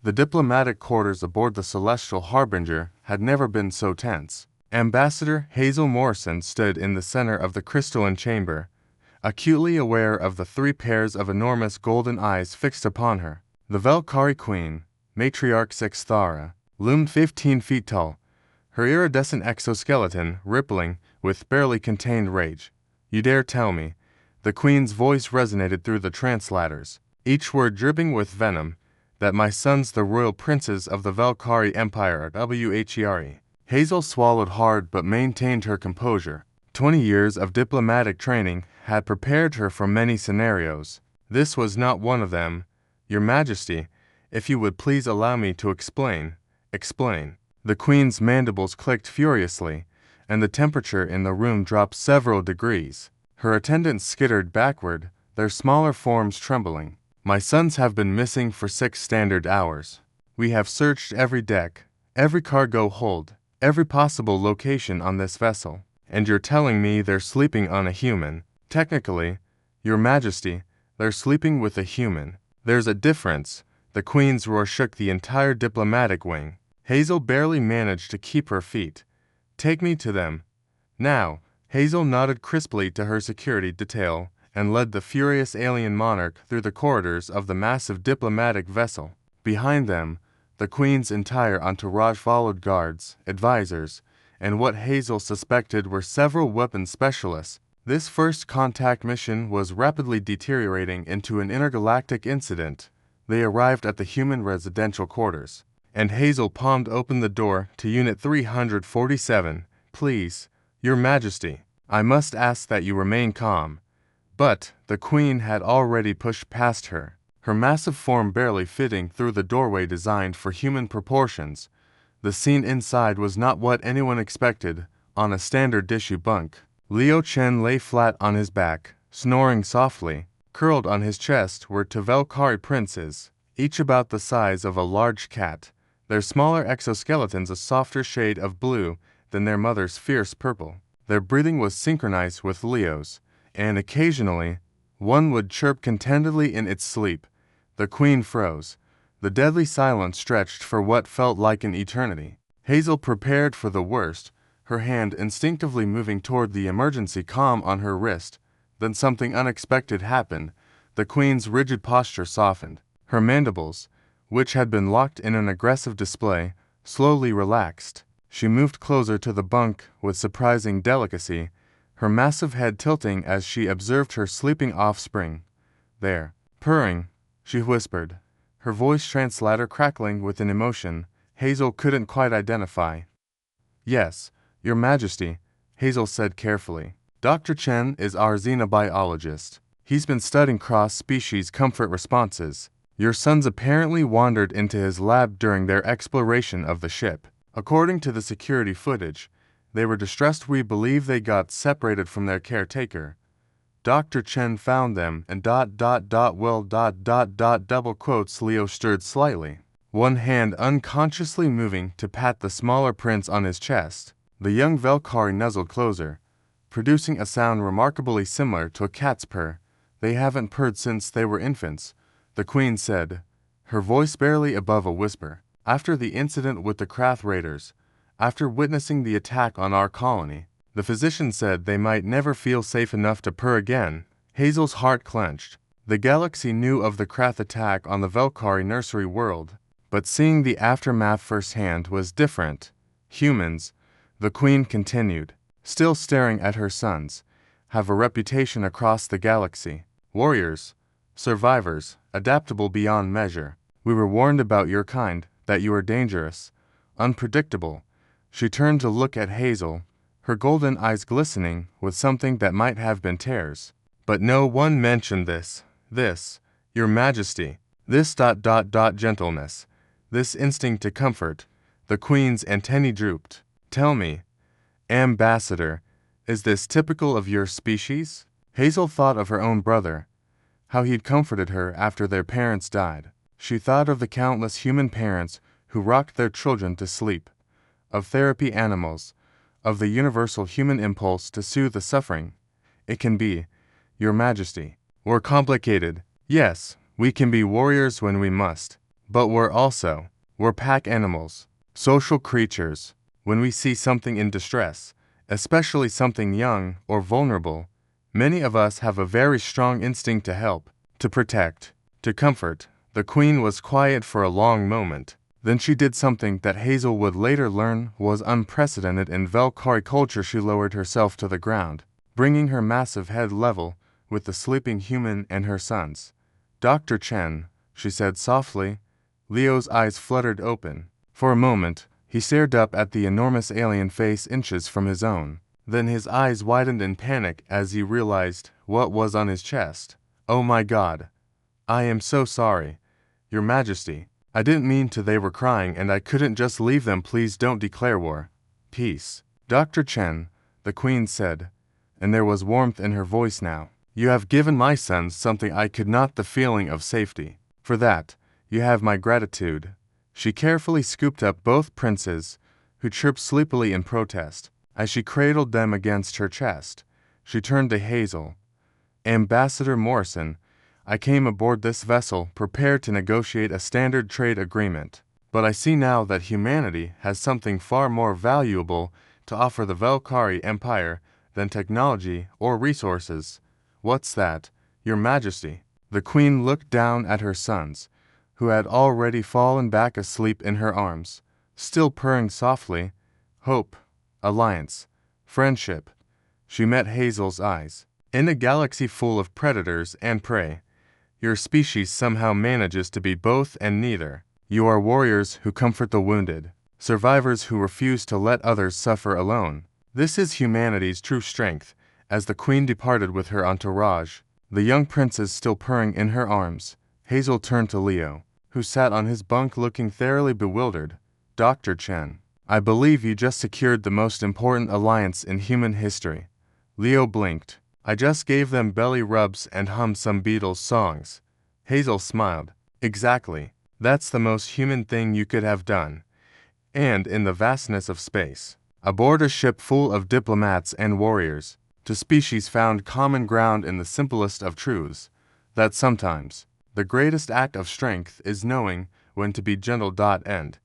The diplomatic quarters aboard the Celestial Harbinger had never been so tense. Ambassador Hazel Morrison stood in the center of the crystalline chamber, acutely aware of the 3 pairs of enormous golden eyes fixed upon her. The Valkyrie Queen, Matriarch Sixthara, loomed 15 feet tall, her iridescent exoskeleton rippling with barely contained rage. "You dare tell me?" The Queen's voice resonated through the translatters, each word dripping with venom, "that my sons, the royal princes of the Valkyrie Empire, are WHERE." Hazel swallowed hard but maintained her composure. 20 years of diplomatic training had prepared her for many scenarios. This was not one of them. "Your Majesty, if you would please allow me to explain." "Explain." The Queen's mandibles clicked furiously, and the temperature in the room dropped several degrees. Her attendants skittered backward, their smaller forms trembling. "My sons have been missing for 6 standard hours. We have searched every deck, every cargo hold, every possible location on this vessel. And you're telling me they're sleeping on a human?" "Technically, Your Majesty, they're sleeping with a human. There's a difference." The Queen's roar shook the entire diplomatic wing. Hazel barely managed to keep her feet. "Take me to them. Now." Hazel nodded crisply to her security detail and led the furious alien monarch through the corridors of the massive diplomatic vessel. Behind them, the Queen's entire entourage followed guards, advisors, and what Hazel suspected were several weapons specialists. This first contact mission was rapidly deteriorating into an intergalactic incident. They arrived at the human residential quarters, and Hazel palmed open the door to Unit 347. "Please, Your Majesty, I must ask that you remain calm." But the Queen had already pushed past her, her massive form barely fitting through the doorway designed for human proportions. The scene inside was not what anyone expected. On a standard issue bunk, Liu Chen lay flat on his back, snoring softly. Curled on his chest were 2 Valkyrie princes, each about the size of a large cat, their smaller exoskeletons a softer shade of blue than their mother's fierce purple. Their breathing was synchronized with Leo's, and occasionally, one would chirp contentedly in its sleep. The Queen froze. The deadly silence stretched for what felt like an eternity. Hazel prepared for the worst, her hand instinctively moving toward the emergency comm on her wrist. Then something unexpected happened. The Queen's rigid posture softened. Her mandibles, which had been locked in an aggressive display, slowly relaxed. She moved closer to the bunk with surprising delicacy, her massive head tilting as she observed her sleeping offspring. "There." "Purring," she whispered, her voice translator crackling with an emotion Hazel couldn't quite identify. "Yes, Your Majesty," Hazel said carefully. "Dr. Chen is our xenobiologist. He's been studying cross-species comfort responses. Your sons apparently wandered into his lab during their exploration of the ship. According to the security footage, they were distressed. We believe they got separated from their caretaker. Dr. Chen found them and double quotes." Leo stirred slightly, one hand unconsciously moving to pat the smaller prince on his chest. The young Valkyrie nuzzled closer, producing a sound remarkably similar to a cat's purr. "They haven't purred since they were infants," the Queen said, her voice barely above a whisper. "After the incident with the Krath Raiders, after witnessing the attack on our colony, the physician said they might never feel safe enough to purr again." Hazel's heart clenched. The galaxy knew of the Krath attack on the Valkyrie nursery world, but seeing the aftermath firsthand was different. "Humans," the Queen continued, still staring at her sons, "have a reputation across the galaxy. Warriors, survivors, adaptable beyond measure. We were warned about your kind, that you are dangerous, unpredictable." She turned to look at Hazel, her golden eyes glistening with something that might have been tears. "But no one mentioned this, Your Majesty, this gentleness, this instinct to comfort." The Queen's antennae drooped. "Tell me, Ambassador, is this typical of your species?" Hazel thought of her own brother, how he'd comforted her after their parents died. She thought of the countless human parents who rocked their children to sleep, of therapy animals, of the universal human impulse to soothe the suffering. "It can be, Your Majesty. We're complicated. Yes, we can be warriors when we must. But we're pack animals, social creatures. When we see something in distress, especially something young or vulnerable, many of us have a very strong instinct to help, to protect, to comfort. The queen was quiet for a long moment. Then she did something that Hazel would later learn was unprecedented in Velkhari culture. She lowered herself to the ground, bringing her massive head level with the sleeping human and her sons. "Dr. Chen," she said softly. Leo's eyes fluttered open. For a moment, he stared up at the enormous alien face inches from his own. Then his eyes widened in panic as he realized what was on his chest. "Oh my God. I am so sorry, Your Majesty. I didn't mean to." They were crying and I couldn't just leave them. "Please don't declare war." "Peace, Dr. Chen," the queen said, and there was warmth in her voice now. "You have given my sons something I could not, the feeling of safety. For that, you have my gratitude." She carefully scooped up both princes, who chirped sleepily in protest. As she cradled them against her chest, she turned to Hazel. "Ambassador Morrison, I came aboard this vessel prepared to negotiate a standard trade agreement. But I see now that humanity has something far more valuable to offer the Velkhari Empire than technology or resources." "What's that, Your Majesty?" The queen looked down at her sons, who had already fallen back asleep in her arms, still purring softly. "Hope, alliance, friendship." She met Hazel's eyes. "In a galaxy full of predators and prey, your species somehow manages to be both and neither. You are warriors who comfort the wounded, survivors who refuse to let others suffer alone. This is humanity's true strength." As the queen departed with her entourage, the young princes still purring in her arms, Hazel turned to Leo, who sat on his bunk looking thoroughly bewildered. "Dr. Chen, I believe you just secured the most important alliance in human history." Leo blinked. "I just gave them belly rubs and hummed some Beatles songs." Hazel smiled. "Exactly. That's the most human thing you could have done. And in the vastness of space, aboard a ship full of diplomats and warriors, two species found common ground in the simplest of truths, that sometimes the greatest act of strength is knowing when to be gentle. End.